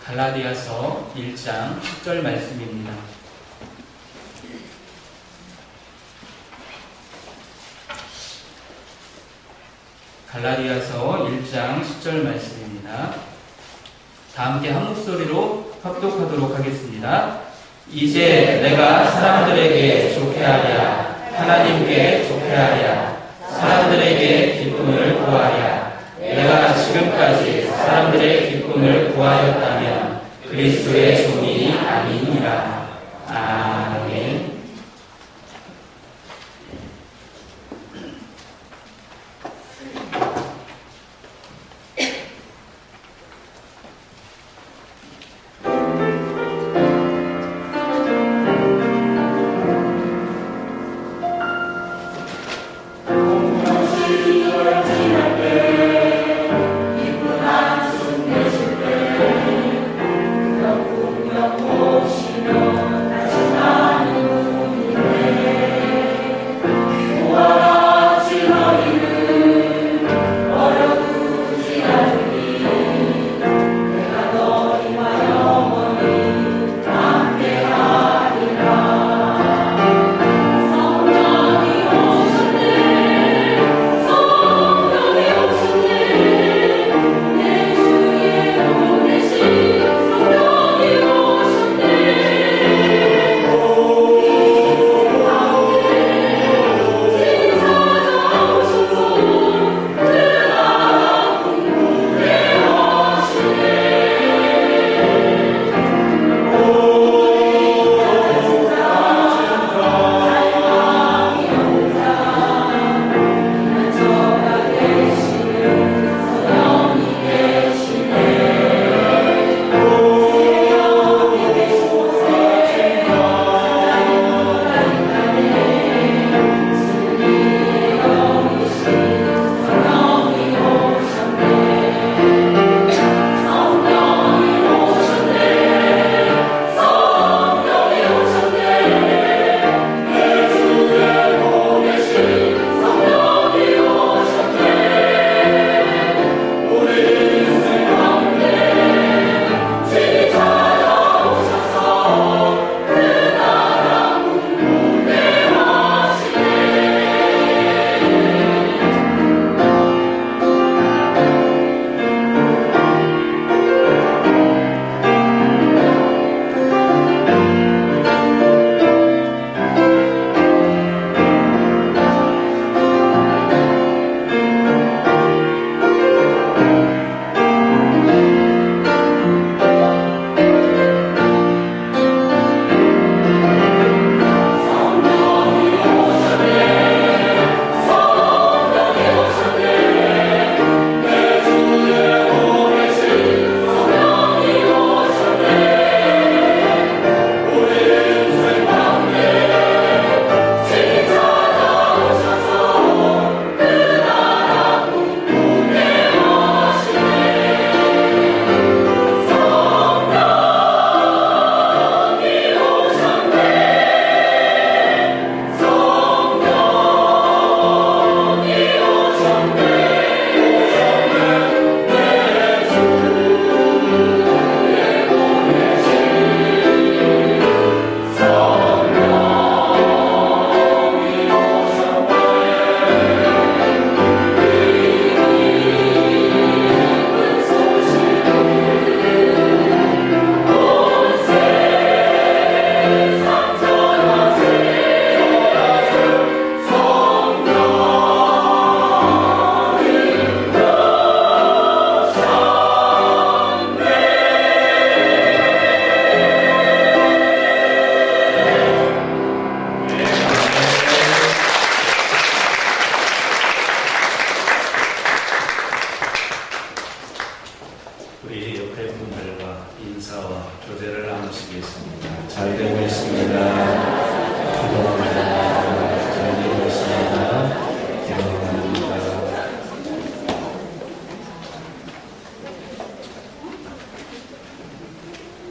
갈라디아서 1장 10절 말씀입니다. 갈라디아서 1장 10절 말씀입니다. 다 함께 한 목소리로 합독하도록 하겠습니다. 이제 내가 사람들에게 좋게 하랴, 하나님께 좋게 하랴, 사람들에게 기쁨을 구하랴. 내가 지금까지 사람들의 기쁨을 구하였다면 그리스도의 종이 아니니라. 아멘.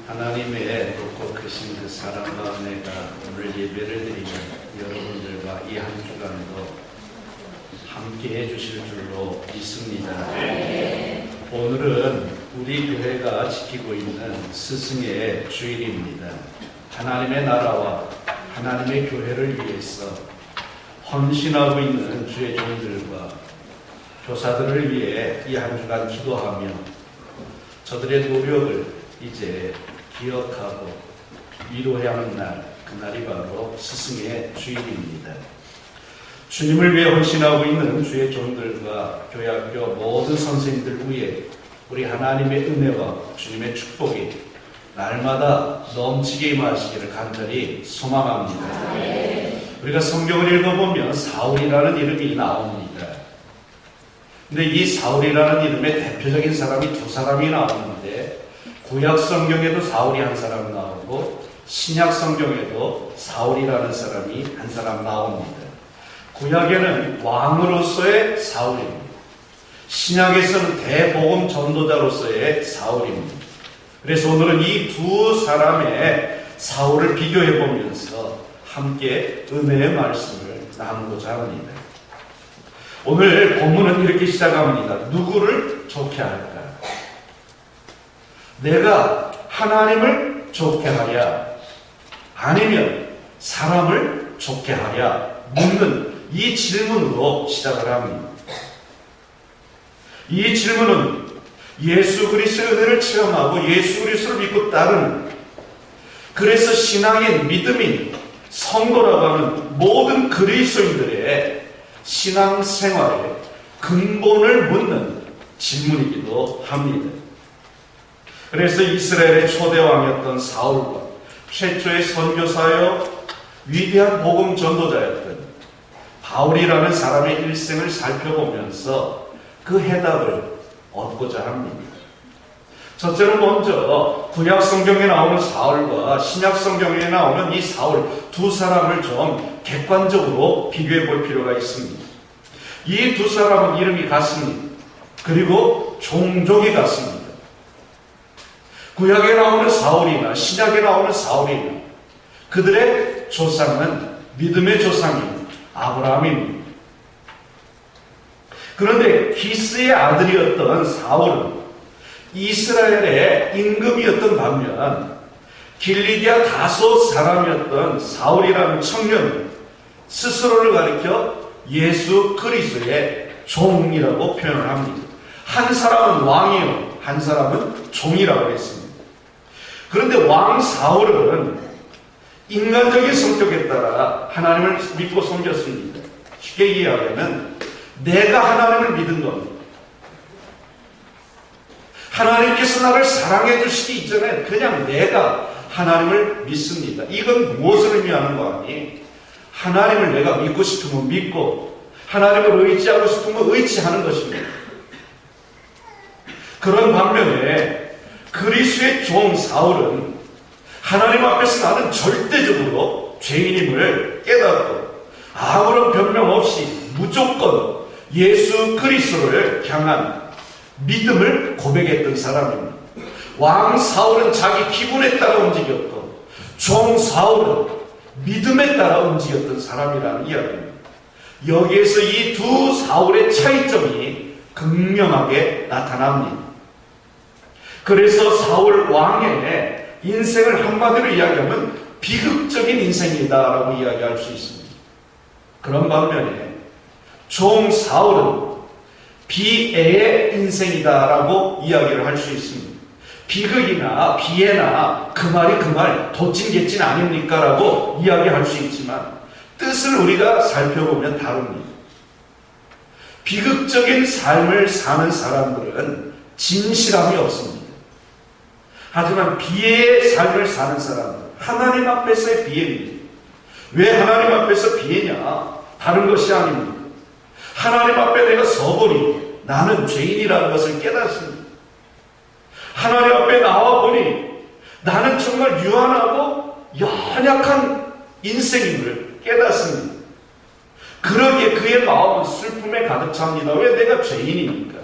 하나님의 높고 크신 그 사랑과 은혜가 오늘 예배를 드리는 여러분들과 이 한 주간도 함께 해주실 줄로 믿습니다. 오늘은 우리 교회가 지키고 있는 스승의 주일입니다. 하나님의 나라와 하나님의 교회를 위해서 헌신하고 있는 주의 종들과 교사들을 위해 이 한 주간 기도하며 저들의 노력을 이제 기억하고 위로해야 하는 날, 그날이 바로 스승의 주일입니다. 주님을 위해 헌신하고 있는 주의 종들과 교회학교 모든 선생님들 위해 우리 하나님의 은혜와 주님의 축복이 날마다 넘치게 임하시기를 간절히 소망합니다. 우리가 성경을 읽어보면 사울이라는 이름이 나옵니다. 근데 이 사울이라는 이름의 대표적인 사람이 두 사람이 나오는데, 구약 성경에도 사울이 한 사람 나오고 신약 성경에도 사울이라는 사람이 한 사람 나옵니다. 구약에는 왕으로서의 사울입니다. 신약에서는 대복음 전도자로서의 사울입니다. 그래서 오늘은 이 두 사람의 사울을 비교해 보면서 함께 은혜의 말씀을 나누고자 합니다. 오늘 본문은 이렇게 시작합니다. 누구를 좋게 할까? 내가 하나님을 좋게 하랴? 아니면 사람을 좋게 하랴? 묻는 이 질문으로 시작을 합니다. 이 질문은 예수 그리스도의 은혜를 체험하고 예수 그리스도를 믿고 따르는, 그래서 신앙인, 믿음인, 성도라고 하는 모든 그리스도인들의 신앙생활의 근본을 묻는 질문이기도 합니다. 그래서 이스라엘의 초대왕이었던 사울과 최초의 선교사여 위대한 복음 전도자였던 바울이라는 사람의 일생을 살펴보면서 그 해답을 얻고자 합니다. 첫째로 먼저 구약 성경에 나오는 사울과 신약 성경에 나오는 이 사울 두 사람을 좀 객관적으로 비교해 볼 필요가 있습니다. 이 두 사람은 이름이 같습니다. 그리고 종족이 같습니다. 구약에 나오는 사울이나 신약에 나오는 사울이나 그들의 조상은 믿음의 조상인 아브라함입니다. 그런데 기스의 아들이었던 사울은 이스라엘의 임금이었던 반면 길리기아 다소 사람이었던 사울이라는 청년은 스스로를 가리켜 예수 그리스도의 종이라고 표현을 합니다. 한 사람은 왕이요, 한 사람은 종이라고 했습니다. 그런데 왕 사울은 인간적인 성격에 따라 하나님을 믿고 섬겼습니다. 쉽게 이해하면 내가 하나님을 믿은 겁니다. 하나님께서 나를 사랑해 주시기 이전에 그냥 내가 하나님을 믿습니다. 이건 무엇을 의미하는 거 아니? 하나님을 내가 믿고 싶으면 믿고 하나님을 의지하고 싶으면 의지하는 것입니다. 그런 반면에 그리스도의 종 사울은 하나님 앞에서 나는 절대적으로 죄인임을 깨닫고 아무런 변명 없이 무조건 예수 그리스도를 향한 믿음을 고백했던 사람입니다. 왕 사울은 자기 기분에 따라 움직였고 종 사울은 믿음에 따라 움직였던 사람이라는 이야기입니다. 여기에서 이 두 사울의 차이점이 극명하게 나타납니다. 그래서 사울 왕의 인생을 한마디로 이야기하면 비극적인 인생이다라고 이야기할 수 있습니다. 그런 반면에 종 사울은 비애의 인생이다라고 이야기를 할 수 있습니다. 비극이나 비애나 그 말이 그 말 도찐개찐 아닙니까? 라고 이야기할 수 있지만 뜻을 우리가 살펴보면 다릅니다. 비극적인 삶을 사는 사람들은 진실함이 없습니다. 하지만 비애의 삶을 사는 사람은 하나님 앞에서의 비애입니다. 왜 하나님 앞에서 비애냐? 다른 것이 아닙니다. 하나님 앞에 내가 서보니 나는 죄인이라는 것을 깨닫습니다. 하나님 앞에 나와보니 나는 정말 유한하고 연약한 인생임을 깨닫습니다. 그러기에 그의 마음은 슬픔에 가득 찹니다. 왜? 내가 죄인이니까.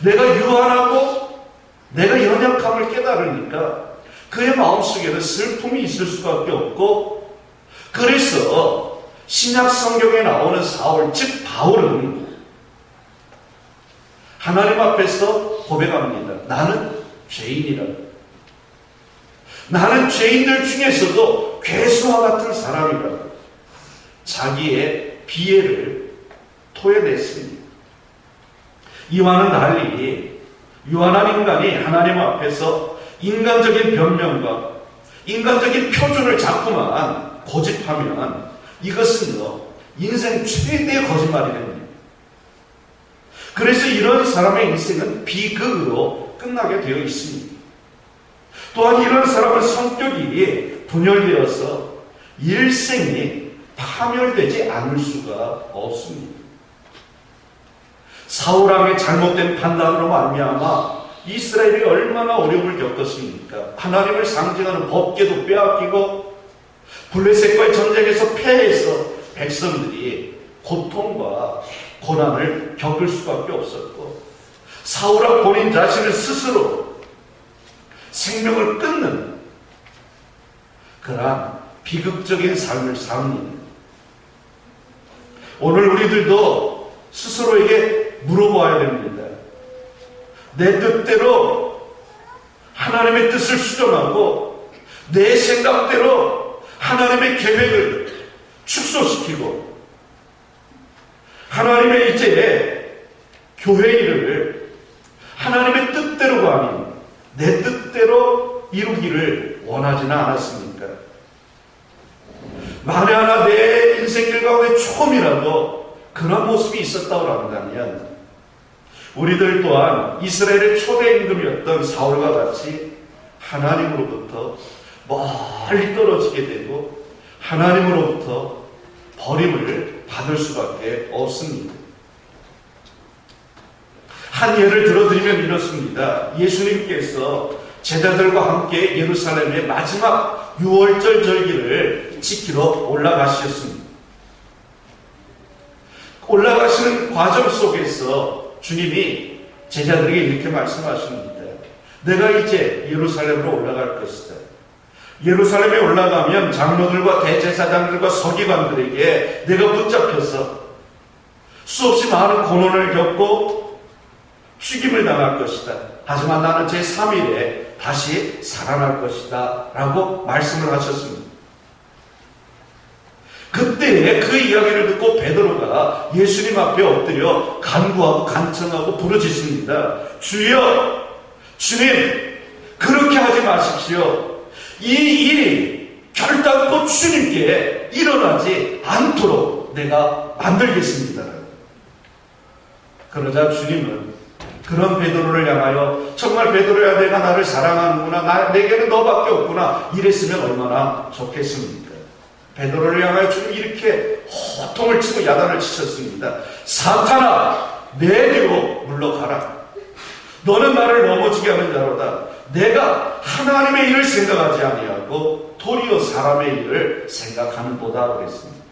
내가 유한하고 내가 연약함을 깨달으니까 그의 마음속에는 슬픔이 있을 수밖에 없고, 그래서 신약 성경에 나오는 사울, 즉 바울은 하나님 앞에서 고백합니다. 나는 죄인이라. 나는 죄인들 중에서도 괴수와 같은 사람이라. 자기의 비애를 토해냈습니다. 이와는 달리 유한한 인간이 하나님 앞에서 인간적인 변명과 인간적인 표준을 자꾸만 고집하면 이것은요, 인생 최대의 거짓말이 됩니다. 그래서 이런 사람의 인생은 비극으로 끝나게 되어 있습니다. 또한 이런 사람은 성격이 분열되어서 일생이 파멸되지 않을 수가 없습니다. 사울 왕의 잘못된 판단으로 말미암아 이스라엘이 얼마나 어려움을 겪었습니까? 하나님을 상징하는 법궤도 빼앗기고 블레셋과의 전쟁에서 패해서 백성들이 고통과 고난을 겪을 수밖에 없었고, 사울왕 본인 자신을 스스로 생명을 끊는 그러한 비극적인 삶을 삽니다. 오늘 우리들도 스스로에게 물어봐야 됩니다. 내 뜻대로 하나님의 뜻을 수정하고 내 생각대로 하나님의 계획을 축소시키고 하나님의 이제 교회 일을 하나님의 뜻대로가 아닌 내 뜻대로 이루기를 원하지는 않았습니까? 만에 하나 내 인생길 가운데 조금이라도 그런 모습이 있었다고 한다면 우리들 또한 이스라엘의 초대 임금이었던 사울과 같이 하나님으로부터 멀리 떨어지게 되고 하나님으로부터 버림을 받을 수밖에 없습니다. 한 예를 들어드리면 이렇습니다. 예수님께서 제자들과 함께 예루살렘의 마지막 유월절 절기를 지키러 올라가셨습니다. 올라가시는 과정 속에서 주님이 제자들에게 이렇게 말씀하십니다. 내가 이제 예루살렘으로 올라갈 것이다. 예루살렘에 올라가면 장로들과 대제사장들과 서기관들에게 내가 붙잡혀서 수없이 많은 고난을 겪고 죽임을 당할 것이다. 하지만 나는 제3일에 다시 살아날 것이다 라고 말씀을 하셨습니다. 그때 그 이야기를 듣고 베드로가 예수님 앞에 엎드려 간구하고 간청하고 부르짖습니다. 주여, 주님, 그렇게 하지 마십시오. 이 일이 결단코 주님께 일어나지 않도록 내가 만들겠습니다. 그러자 주님은 그런 베드로를 향하여 정말 베드로야, 내가 나를 사랑하는구나, 내게는 너밖에 없구나, 이랬으면 얼마나 좋겠습니까? 베드로를 향하여 주님 이렇게 호통을 치고 야단을 치셨습니다. 사탄아, 내 뒤로 물러가라. 너는 나를 넘어지게 하는 자로다. 내가 하나님의 일을 생각하지 아니하고 도리어 사람의 일을 생각하는도다 그랬습니다.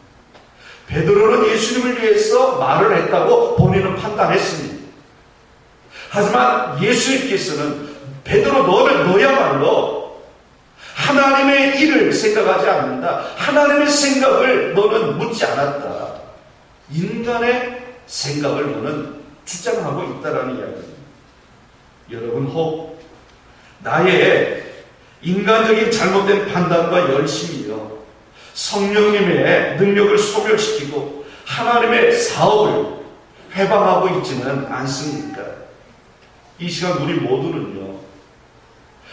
베드로는 예수님을 위해서 말을 했다고 본인은 판단했습니다. 하지만 예수님께서는 베드로, 너야말로 하나님의 일을 생각하지 않는다. 하나님의 생각을 너는 묻지 않았다. 인간의 생각을 너는 주장하고 있다라는 이야기입니다. 여러분, 혹 나의 인간적인 잘못된 판단과 열심이요, 성령님의 능력을 소멸시키고 하나님의 사업을 회방하고 있지는 않습니까? 이 시간 우리 모두는요,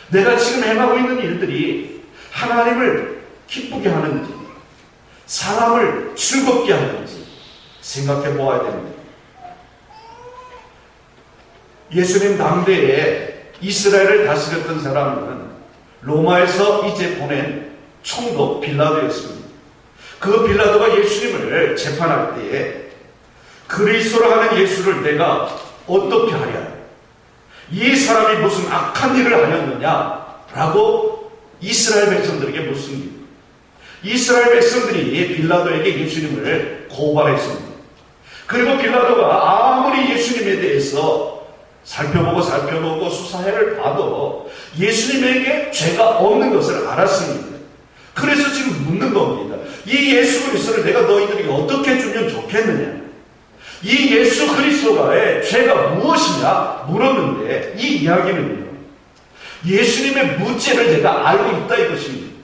내가 지금 행하고 있는 일들이 하나님을 기쁘게 하는지 사람을 즐겁게 하는지 생각해 보아야 됩니다. 예수님 당대에 이스라엘을 다스렸던 사람은 로마에서 이제 보낸 총독 빌라도였습니다. 그 빌라도가 예수님을 재판할 때에 그리스도로 하는 예수를 내가 어떻게 하랴? 이 사람이 무슨 악한 일을 하였느냐라고 이스라엘 백성들에게 묻습니다. 이스라엘 백성들이 빌라도에게 예수님을 고발했습니다. 그리고 빌라도가 아무리 예수님에 대해서 살펴보고 수사해를 봐도 예수님에게 죄가 없는 것을 알았습니다. 그래서 지금 묻는 겁니다. 이 예수 그리스도를 내가 너희들에게 어떻게 주면 좋겠느냐? 이 예수 그리스도가의 죄가 무엇이냐 물었는데 이 이야기는요, 예수님의 무죄를 내가 알고 있다 이것입니다.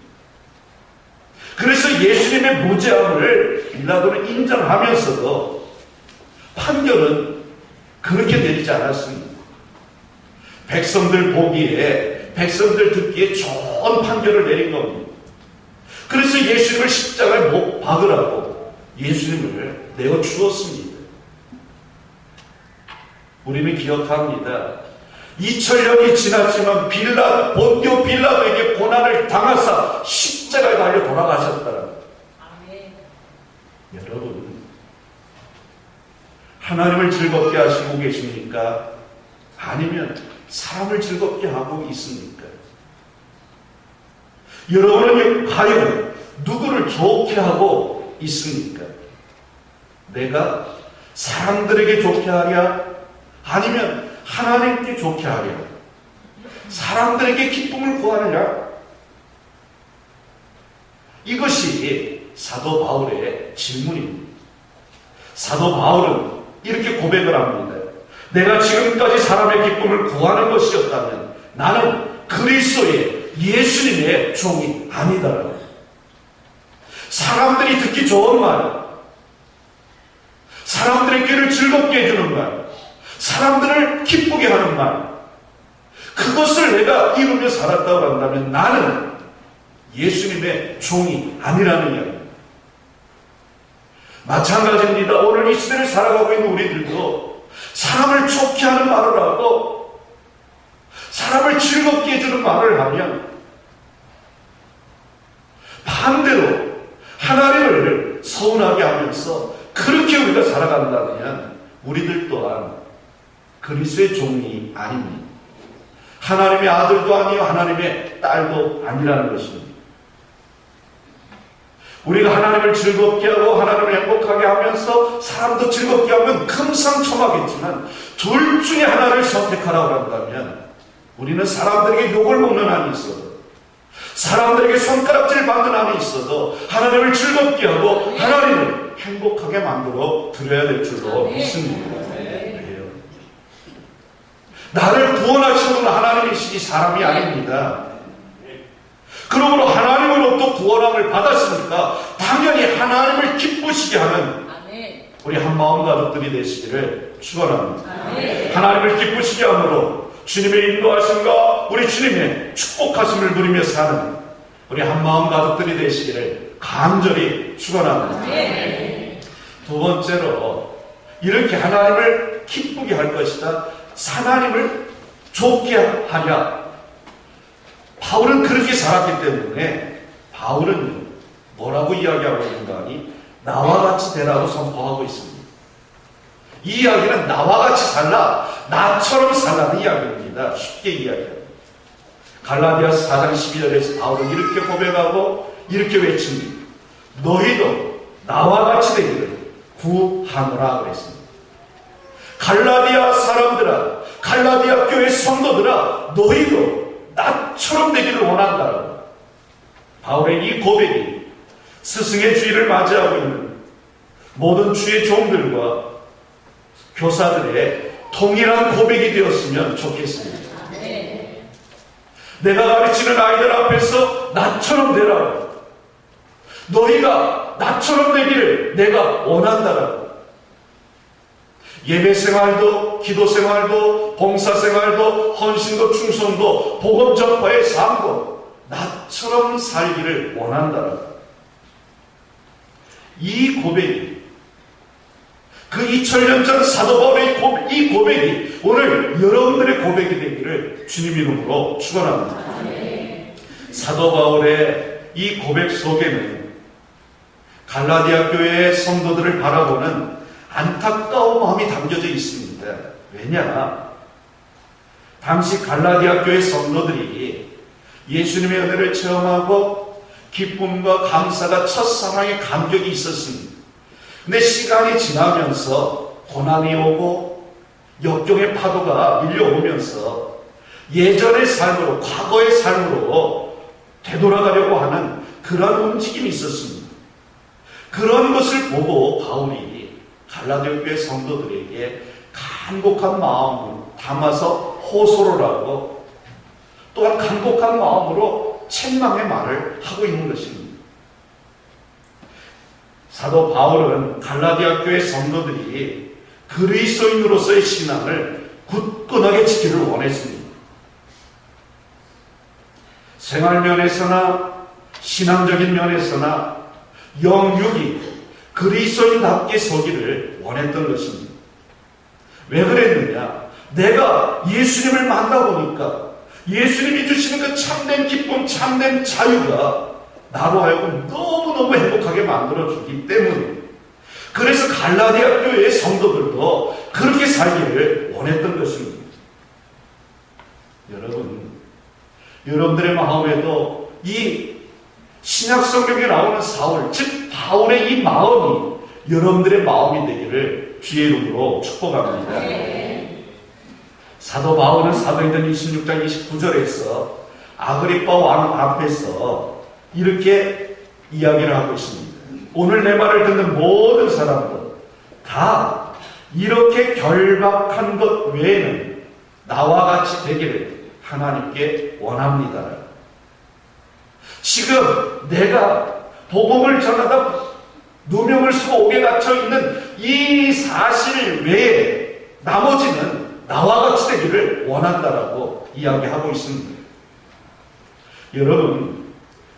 그래서 예수님의 무죄함을 빌라도는 인정하면서도 판결은 그렇게 내리지 않았습니다. 백성들 보기에, 백성들 듣기에 좋은 판결을 내린 겁니다. 그래서 예수님을 십자가에 못 박으라고 예수님을 내어 주었습니다. 우리는 기억합니다. 2000년이 지났지만 본디오 빌라도에게 고난을 당하사 십자가에 달려 돌아가셨다는. 여러분, 하나님을 즐겁게 하시고 계십니까? 아니면 사람을 즐겁게 하고 있습니까? 여러분은 과연 누구를 좋게 하고 있습니까? 내가 사람들에게 좋게 하랴? 아니면 하나님께 좋게 하랴? 사람들에게 기쁨을 구하느냐? 이것이 사도 바울의 질문입니다. 사도 바울은 이렇게 고백을 합니다. 내가 지금까지 사람의 기쁨을 구하는 것이었다면 나는 그리스도의 예수님의 종이 아니다라고. 사람들이 듣기 좋은 말, 사람들의 귀를 즐겁게 해주는 말, 사람들을 기쁘게 하는 말, 그것을 내가 이루며 살았다고 한다면 나는 예수님의 종이 아니라는 이야기입니다. 마찬가지입니다. 오늘 이 시대를 살아가고 있는 우리들도 사람을 좋게 하는 말을 하고 사람을 즐겁게 해주는 말을 하면 반대로 하나님을 서운하게 하면서 그렇게 우리가 살아간다면 우리들 또한 그리스도의 종이 아닙니다. 하나님의 아들도 아니요 하나님의 딸도 아니라는 것입니다. 우리가 하나님을 즐겁게 하고 하나님을 행복하게 하면서 사람도 즐겁게 하면 금상첨화겠지만 둘 중에 하나를 선택하라고 한다면 우리는 사람들에게 욕을 먹는 한이 있어도 사람들에게 손가락질 받는 한이 있어도 하나님을 즐겁게 하고 하나님을 행복하게 만들어 드려야 될 줄로 믿습니다. 나를 구원하시는 분은 하나님이시지 사람이 아닙니다. 그러므로 하나님으로부터 구원함을 받았으니까 당연히 하나님을 기쁘시게 하는 우리 한마음 가족들이 되시기를 축원합니다. 하나님을 기쁘시게 함으로 주님의 인도하심과 우리 주님의 축복하심을 누리며 사는 우리 한마음 가족들이 되시기를 간절히 축원합니다. 두 번째로 이렇게 하나님을 기쁘게 할 것이다. 하나님을 좋게 하랴. 바울은 그렇게 살았기 때문에 바울은 뭐라고 이야기하고 있는가 하니 나와 같이 되라고 선포하고 있습니다. 이 이야기는 나와 같이 살라, 나처럼 살라는 이야기입니다. 쉽게 이야기합니다. 갈라디아서 4장 12절에서 바울은 이렇게 고백하고 이렇게 외칩니다. 너희도 나와 같이 되기를 구하노라 그랬습니다. 갈라디아 사람들아, 갈라디아 교회 성도들아, 너희도 나처럼 되기를 원한다라고. 바울의 이 고백이 스승의 주일을 맞이하고 있는 모든 주의 종들과 교사들의 동일한 고백이 되었으면 좋겠습니다. 내가 가르치는 아이들 앞에서 나처럼 되라고. 너희가 나처럼 되기를 내가 원한다라고. 예배 생활도, 기도 생활도, 봉사 생활도, 헌신도, 충성도, 복음 전파의 삶도 나처럼 살기를 원한다라고. 이 고백이, 그 2000년 전 사도 바울의 이 고백이 오늘 여러분들의 고백이 되기를 주님 이름으로 축원합니다. 사도 바울의 이 고백 속에는 갈라디아 교회의 성도들을 바라보는 안타까운 마음이 담겨져 있습니다. 왜냐? 당시 갈라디아 교회 성도들이 예수님의 은혜를 체험하고 기쁨과 감사가 첫사랑의 감격이 있었습니다. 근데 시간이 지나면서 고난이 오고 역경의 파도가 밀려오면서 예전의 삶으로, 과거의 삶으로 되돌아가려고 하는 그런 움직임이 있었습니다. 그런 것을 보고 바울이 갈라디아 교회 성도들에게 간곡한 마음을 담아서 호소를 하고 또한 간곡한 마음으로 책망의 말을 하고 있는 것입니다. 사도 바울은 갈라디아 교회 성도들이 그리스도인으로서의 신앙을 굳건하게 지키를 원했습니다. 생활 면에서나 신앙적인 면에서나 영육이 그리스도인답게 서기를 원했던 것입니다. 왜 그랬느냐? 내가 예수님을 만나보니까 예수님이 주시는 그 참된 기쁨, 참된 자유가 나로 하여금 너무너무 행복하게 만들어주기 때문에, 그래서 갈라디아 교회의 성도들도 그렇게 살기를 원했던 것입니다. 여러분들의 마음에도 이 신약 성경에 나오는 사울, 즉 바울의 이 마음이 여러분들의 마음이 되기를 주의 이름으로 축복합니다. 사도 바울은 사도행전 26장 29절에서 아그리빠 왕 앞에서 이렇게 이야기를 하고 있습니다. 오늘 내 말을 듣는 모든 사람들 다 이렇게 결박한 것 외에는 나와 같이 되기를 하나님께 원합니다. 지금 내가 복음을 전하다 누명을 쓰고 옥에 갇혀 있는 이 사실 외에 나머지는 나와 같이 되기를 원한다라고 이야기하고 있습니다. 여러분,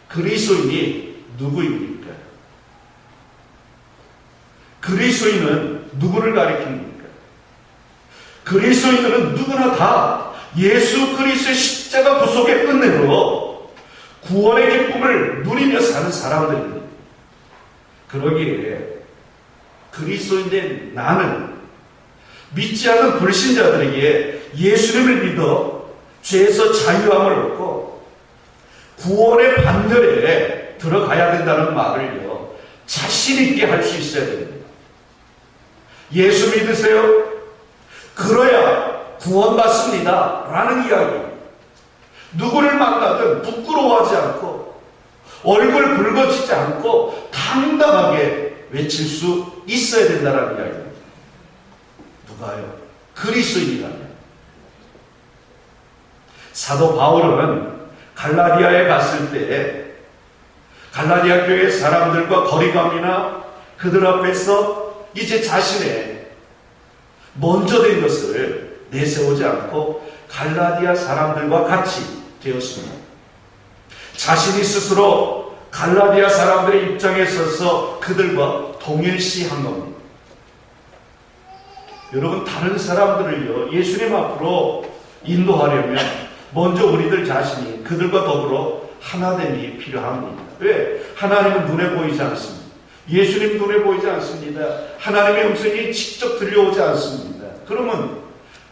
그리스도인이 누구입니까? 그리스도인은 누구를 가리킵니까? 그리스도인들은 누구나 다 예수 그리스도의 십자가 구속의 은혜로 구원의 기쁨을 누리며 사는 사람들입니다. 그러기에 그리스도인된 나는 믿지 않는 불신자들에게 예수님을 믿어 죄에서 자유함을 얻고 구원의 반열에 들어가야 된다는 말을요, 자신 있게 할 수 있어야 됩니다. 예수 믿으세요? 그래야 구원받습니다 라는 이야기. 누구를 만나든 부끄러워하지 않고 얼굴 붉어지지 않고 당당하게 외칠 수 있어야 된다는 이야기입니다. 누가요? 그리스도인이라면. 사도 바울은 갈라디아에 갔을 때 갈라디아 교회 사람들과 거리감이나 그들 앞에서 이제 자신의 먼저 된 것을 내세우지 않고 갈라디아 사람들과 같이 되었습니다. 자신이 스스로 갈라디아 사람들의 입장에 서서 그들과 동일시한 겁니다. 여러분, 다른 사람들을요, 예수님 앞으로 인도하려면 먼저 우리들 자신이 그들과 더불어 하나됨이 필요합니다. 왜? 하나님은 눈에 보이지 않습니다. 예수님 눈에 보이지 않습니다. 하나님의 음성이 직접 들려오지 않습니다. 그러면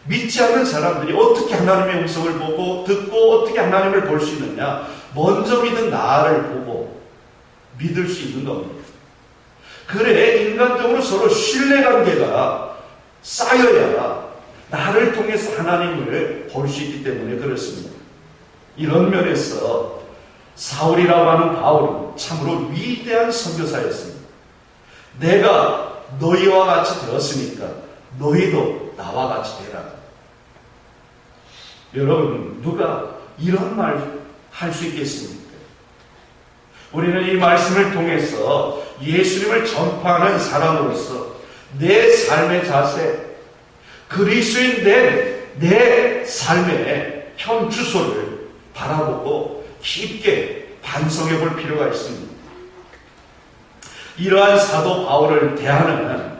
믿지 않는 사람들이 어떻게 하나님의 음성을 보고 듣고 어떻게 하나님을 볼 수 있느냐? 먼저 믿은 나를 보고 믿을 수 있는 겁니다. 그래, 인간적으로 서로 신뢰관계가 쌓여야 나를 통해서 하나님을 볼 수 있기 때문에 그렇습니다. 이런 면에서 사울이라고 하는 바울은 참으로 위대한 선교사였습니다. 내가 너희와 같이 되었으니까 너희도 나와 같이 되라. 여러분, 누가 이런 말 할 수 있겠습니까? 우리는 이 말씀을 통해서 예수님을 전파하는 사람으로서 내 삶의 자세, 그리스도인 내 삶의 현 주소를 바라보고 깊게 반성해 볼 필요가 있습니다. 이러한 사도 바울을 대하는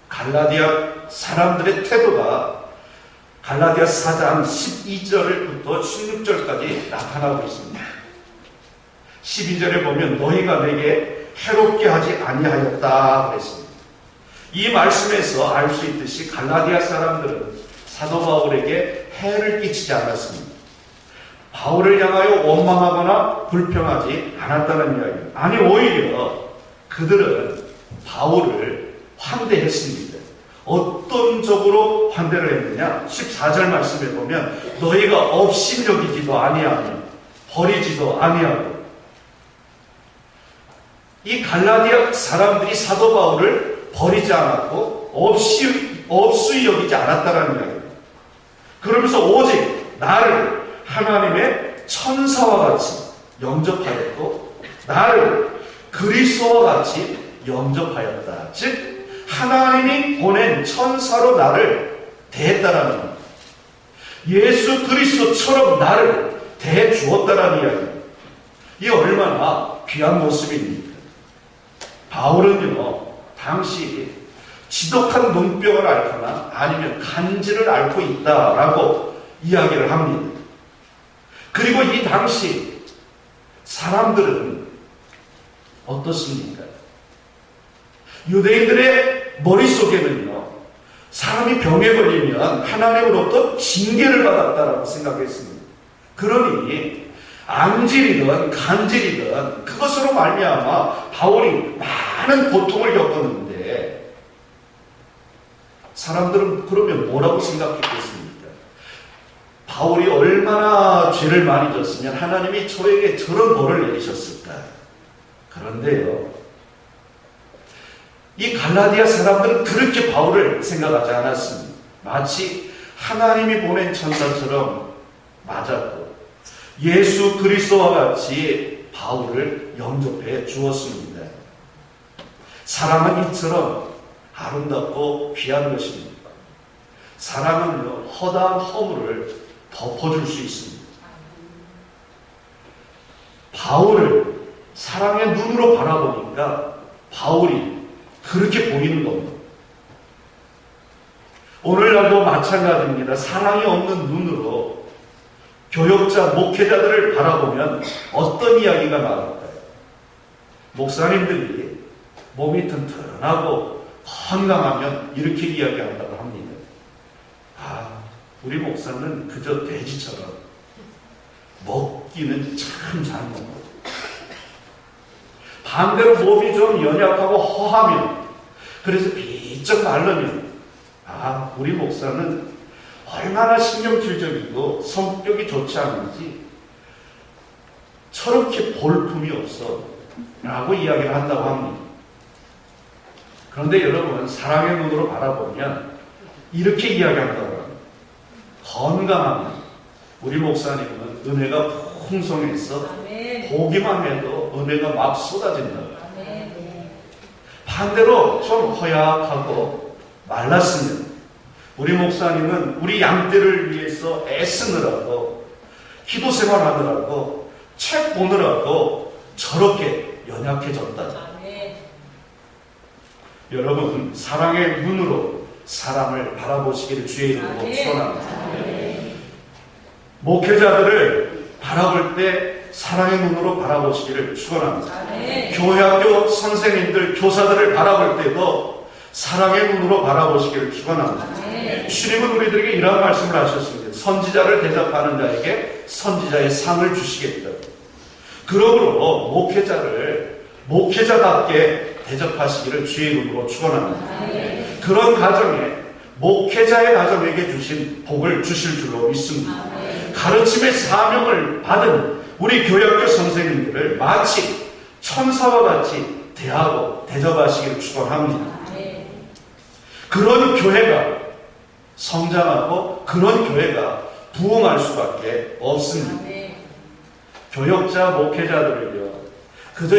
갈라디아 사람들의 태도가 갈라디아 4장 12절부터 16절까지 나타나고 있습니다. 12절에 보면 너희가 내게 해롭게 하지 아니하였다 그랬습니다. 이 말씀에서 알 수 있듯이 갈라디아 사람들은 사도 바울에게 해를 끼치지 않았습니다. 바울을 향하여 원망하거나 불평하지 않았다는 이야기입니다. 아니, 오히려 그들은 바울을 환대했습니다. 어떤 쪽으로 환대를 했느냐? 14절 말씀에 보면 너희가 업신여기지도 아니하며 버리지도 아니하고. 이 갈라디아 사람들이 사도 바울을 버리지 않았고 없이 여기지 않았다라는 이야기입니다. 그러면서 오직 나를 하나님의 천사와 같이 영접하였고 나를 그리스도와 같이 영접하였다. 즉 하나님이 보낸 천사로 나를 대했다라는 겁니다. 예수 그리스도처럼 나를 대주었다라는 이야기입니다. 이게 얼마나 귀한 모습입니까? 바울은요, 당시 지독한 눈병을 앓거나 아니면 간질을 앓고 있다라고 이야기를 합니다. 그리고 이 당시 사람들은 어떻습니까? 유대인들의 머릿속에는요, 사람이 병에 걸리면 하나님으로부터 징계를 받았다라고 생각했습니다. 그러니 암질이든 간질이든 그것으로 말미암아 바울이 많은 고통을 겪었는데 사람들은 그러면 뭐라고 생각했겠습니까? 바울이 얼마나 죄를 많이 졌으면 하나님이 저에게 저런 벌을 내리셨을까? 그런데요, 이 갈라디아 사람들은 그렇게 바울을 생각하지 않았습니다. 마치 하나님이 보낸 천사처럼 맞았고 예수 그리스도와 같이 바울을 영접해 주었습니다. 사랑은 이처럼 아름답고 귀한 것입니다. 사랑은요, 허다한 허물을 덮어줄 수 있습니다. 바울을 사랑의 눈으로 바라보니까 바울이 그렇게 보이는 겁니다. 오늘날도 마찬가지입니다. 사랑이 없는 눈으로 교역자, 목회자들을 바라보면 어떤 이야기가 나올까요? 목사님들이 몸이 튼튼하고 건강하면 이렇게 이야기한다고 합니다. 우리 목사는 그저 돼지처럼 먹기는 참 잘 먹고 반대로 몸이 좀 연약하고 허하면 그래서 비쩍 마르면 우리 목사는 얼마나 신경질적이고 성격이 좋지 않은지 저렇게 볼품이 없어 라고 이야기를 한다고 합니다. 그런데 여러분, 사랑의 눈으로 바라보면 이렇게 이야기한다고 합니다. 건강하면 우리 목사님은 은혜가 풍성해서 보기만 해도 은혜가 막 쏟아진다고. 반대로 좀 허약하고 말랐으면 우리 목사님은 우리 양떼를 위해서 애쓰느라고 기도 생활하느라고 책 보느라고 저렇게 연약해졌다. 여러분, 사랑의 눈으로 사람을 바라보시기를 주의 이름으로 축원합니다. 목회자들을 바라볼 때 사랑의 눈으로 바라보시기를 축원합니다. 교회학교 선생님들, 교사들을 바라볼 때도 사랑의 눈으로 바라보시기를 축원합니다. 주님은 우리들에게 이런 말씀을 하셨습니다. 선지자를 대접하는 자에게 선지자의 상을 주시겠다. 그러므로 목회자를 목회자답게 대접하시기를 주의 이름으로 축원합니다. 그런 가정에 목회자의 가정에게 주신 복을 주실 줄로 믿습니다. 가르침의 사명을 받은 우리 교역교 선생님들을 마치 천사와 같이 대하고 대접하시기를 축원합니다. 그런 교회가 성장하고 그런 교회가 부흥할 수밖에 없습니다. 교역자, 목회자들을요, 그저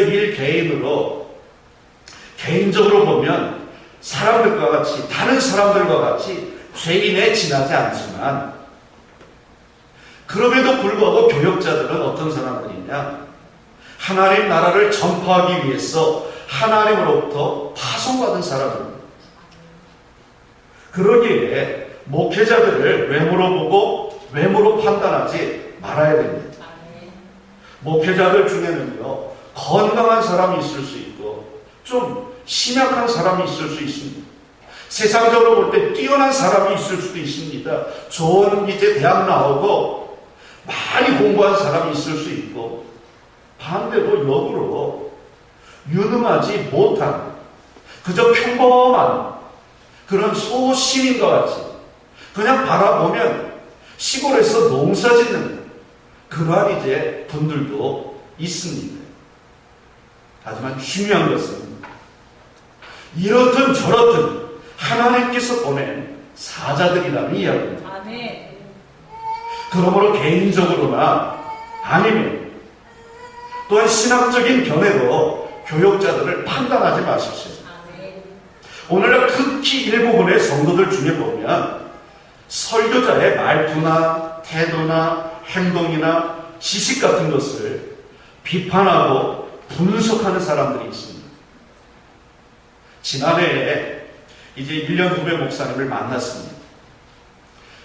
개인적으로 보면 사람들과 같이, 다른 사람들과 같이 죄인에 지나지 않지만, 그럼에도 불구하고 교역자들은 어떤 사람들이냐? 하나님 나라를 전파하기 위해서 하나님으로부터 파송받은 사람입니다. 그러기에 목회자들을 외모로 보고 외모로 판단하지 말아야 됩니다. 목회자들 중에는요, 건강한 사람이 있을 수 있고 좀 심약한 사람이 있을 수 있습니다. 세상적으로 볼 때 뛰어난 사람이 있을 수도 있습니다. 좋은 이제 대학 나오고 많이 공부한 사람이 있을 수 있고, 반대로 역으로 유능하지 못한 그저 평범한 그런 소시민과 같이 그냥 바라보면 시골에서 농사 짓는 그러한 이제 분들도 있습니다. 하지만 중요한 것은 이렇든 저렇든 하나님께서 보낸 사자들이라는 이야기입니다. 아멘. 그러므로 개인적으로나 아니면 또한 신학적인 견해로 교역자들을 판단하지 마십시오. 아멘. 오늘날 극히 일부분의 성도들 중에 보면 설교자의 말투나 태도나 행동이나 지식 같은 것을 비판하고 분석하는 사람들이 있습니다. 지난해에 이제 1년 후배 목사님을 만났습니다.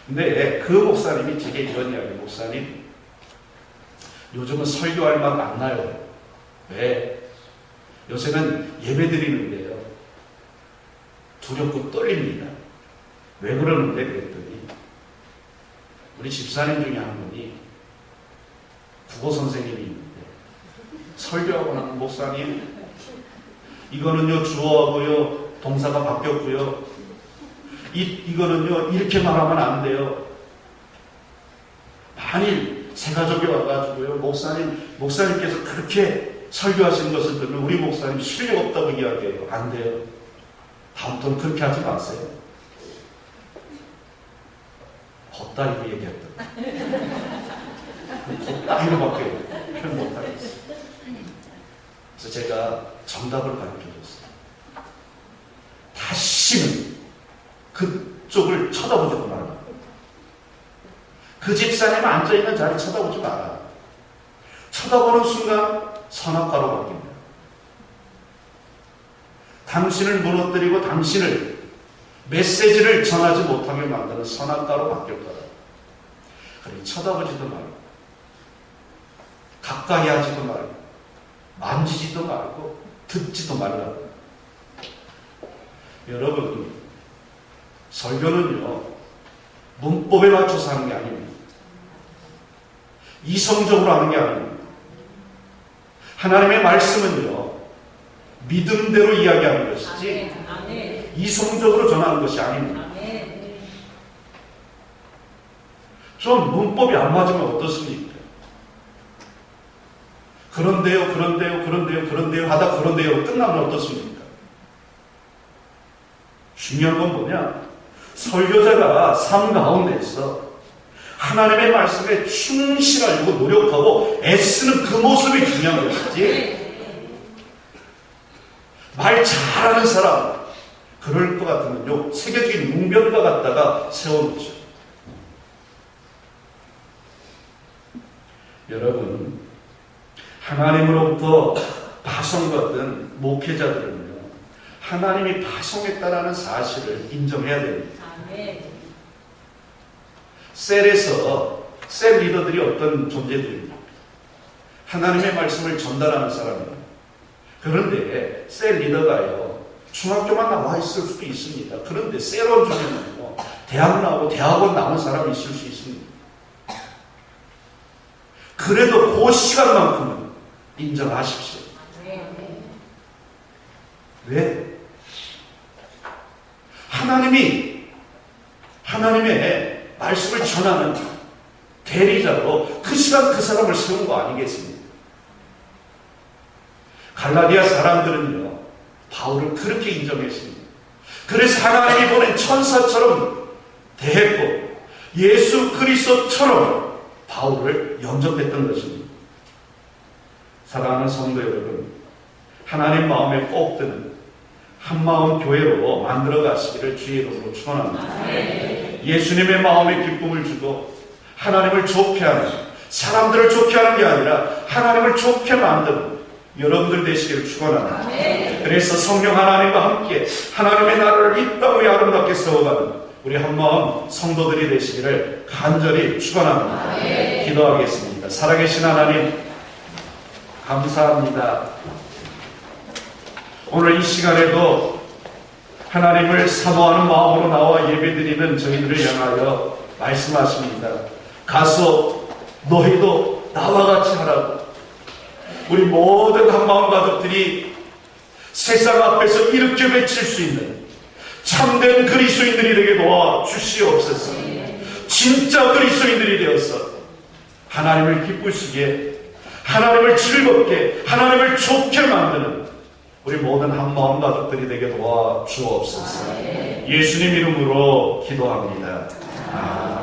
근데 그 목사님이 제게 이런 이야기, 목사님, 요즘은 설교할 맛 안 나요. 왜? 요새는 예배 드리는데요, 두렵고 떨립니다. 왜 그러는데? 그랬더니 우리 집사님 중에 한 분이 국어 선생님이 있는데 설교하고 나면 목사님, 이거는요 주어하고요 동사가 바뀌었고요, 이거는요 이렇게 말하면 안 돼요. 만일 새 가족이 와가지고요 목사님께서 그렇게 설교하시는 것을 들으면 우리 목사님 실력 없다고 이야기해요. 안 돼요. 다음부터는 그렇게 하지 마세요. 걷다 이렇게 얘기했다. 걷다 이거밖에 표현 못하겠어요. 그래서 제가 정답을 가르쳐줬어요. 다시는 그쪽을 쳐다보지도 말라. 그 집사님 앉아있는 자리 쳐다보지 마라. 쳐다보는 순간 선악과로 바뀝니다. 당신을 무너뜨리고 당신을 메시지를 전하지 못하게 만드는 선악과로 바뀔 거다. 그러니 쳐다보지도 말고 가까이 하지도 말고 만지지도 말고 듣지도 말라고. 여러분, 설교는요 문법에 맞춰서 하는 게 아닙니다. 이성적으로 하는 게 아닙니다. 하나님의 말씀은요 믿음대로 이야기하는 것이지 아멘. 이성적으로 전하는 것이 아닙니다. 아멘. 좀 문법이 안 맞으면 어떻습니까? 그런데요 하다 그런데요 끝나면 어떻습니까? 중요한 건 뭐냐? 설교자가 삶 가운데서 하나님의 말씀에 충실하려고 노력하고 애쓰는 그 모습이 중요한 것이지, 말 잘하는 사람 그럴 것 같으면요 세계적인 웅변가 갖다가 세워놓죠. 여러분, 하나님으로부터 파송받은 목회자들은요 하나님이 파송했다라는 사실을 인정해야 됩니다. 아멘. 셀에서 셀 리더들이 어떤 존재들입니까? 하나님의 말씀을 전달하는 사람입니다. 그런데 셀 리더가요 중학교만 나와 있을 수도 있습니다. 그런데 셀원 중에는요 대학 나오고 대학원 나온 사람이 있을 수 있습니다. 그래도 그 시간만큼은 인정하십시오. 왜? 하나님의 말씀을 전하는 대리자로 그 시간 그 사람을 세운 거 아니겠습니까? 갈라디아 사람들은요 바울을 그렇게 인정했습니다. 그래서 하나님이 보낸 천사처럼 대했고 예수 그리스도처럼 바울을 영접했던 것입니다. 사랑하는 성도 여러분, 하나님 마음에 꼭 드는 한마음 교회로 만들어 가시기를 주의 이름으로 축원합니다. 예수님의 마음에 기쁨을 주고 하나님을 좋게 하는, 사람들을 좋게 하는 게 아니라 하나님을 좋게 만드는 여러분들 되시기를 축원합니다. 그래서 성령 하나님과 함께 하나님의 나라를 이 땅 위에 아름답게 세워가는 우리 한마음 성도들이 되시기를 간절히 축원합니다. 기도하겠습니다. 살아계신 하나님 감사합니다. 오늘 이 시간에도 하나님을 사모하는 마음으로 나와 예배드리는 저희들을 향하여 말씀하십니다. 가서 너희도 나와 같이 하라고. 우리 모든 한마음 가족들이 세상 앞에서 이렇게 외칠 수 있는 참된 그리스도인들이 되게 도와 주시옵소서. 진짜 그리스도인들이 되어서 하나님을 기쁘시게, 하나님을 즐겁게, 하나님을 좋게 만드는 우리 모든 한마음 가족들이 되게 도와주옵소서. 예수님 이름으로 기도합니다. 아멘.